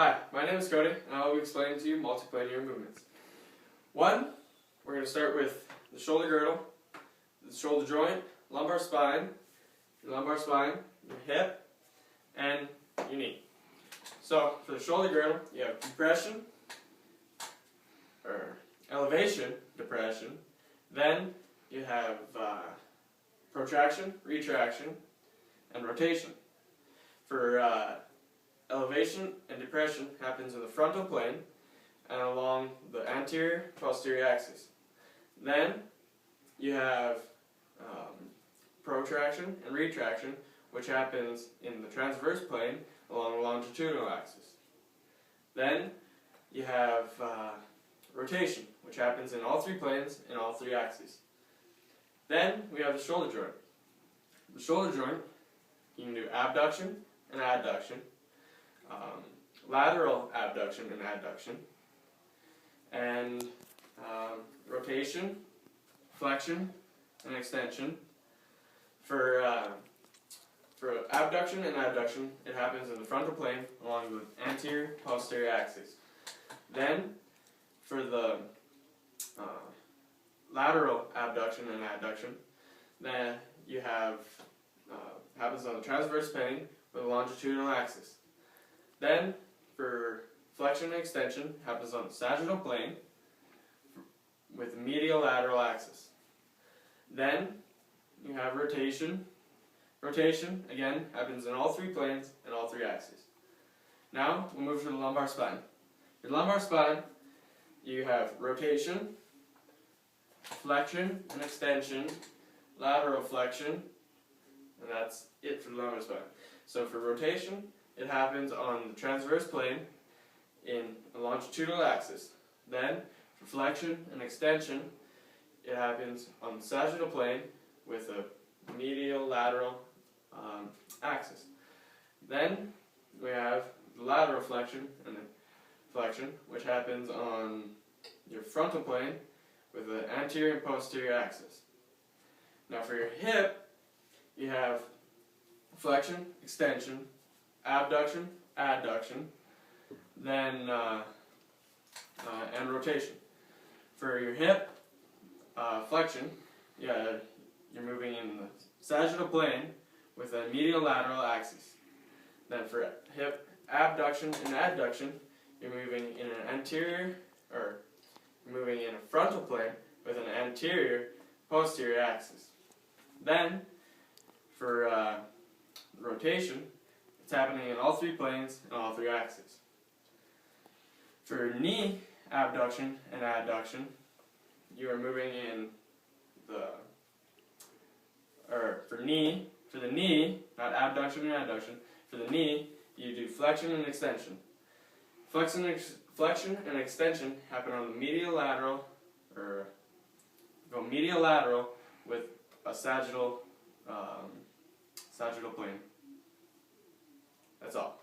Hi, my name is Cody, and I will be explaining to you multi-planar movements. One, we're going to start with the shoulder girdle, the shoulder joint, lumbar spine, your hip, and your knee. So, for the shoulder girdle, you have depression, or elevation, depression, then you have protraction, retraction, and rotation. For elevation and depression happens in the frontal plane and along the anterior posterior axis. Then you have protraction and retraction, which happens in the transverse plane along the longitudinal axis. Then you have rotation, which happens in all three planes and all three axes. Then we have the shoulder joint. The shoulder joint, you can do abduction and adduction, lateral abduction and adduction, and rotation, flexion, and extension. For abduction and adduction, it happens in the frontal plane along the anterior posterior axis. Then, for the lateral abduction and adduction, then you have happens on the transverse plane with the longitudinal axis. Then, for flexion and extension, happens on the sagittal plane with the medial lateral axis. Then, you have rotation. Rotation, again, happens in all three planes and all three axes. Now, we'll move to the lumbar spine. For the lumbar spine, you have rotation, flexion and extension, lateral flexion, and that's it for the lumbar spine. So for rotation, it happens on the transverse plane in a longitudinal axis. Then, for flexion and extension, it happens on the sagittal plane with a medial lateral axis. Then, we have the lateral flexion and the flexion, which happens on your frontal plane with the anterior and posterior axis. Now for your hip, you have flexion, extension, abduction, adduction, then and rotation. For your hip flexion, you're moving in the sagittal plane with a medial lateral axis. Then for hip abduction and adduction, you're moving in an anterior, or moving in a frontal plane with an anterior posterior axis. Then for rotation, it's happening in all three planes and all three axes. For knee abduction and adduction, you are moving in for the knee, not abduction and adduction, for the knee, you do flexion and extension. Flexion and extension happen on the medial lateral, or go medial lateral with a sagittal plane. That's all.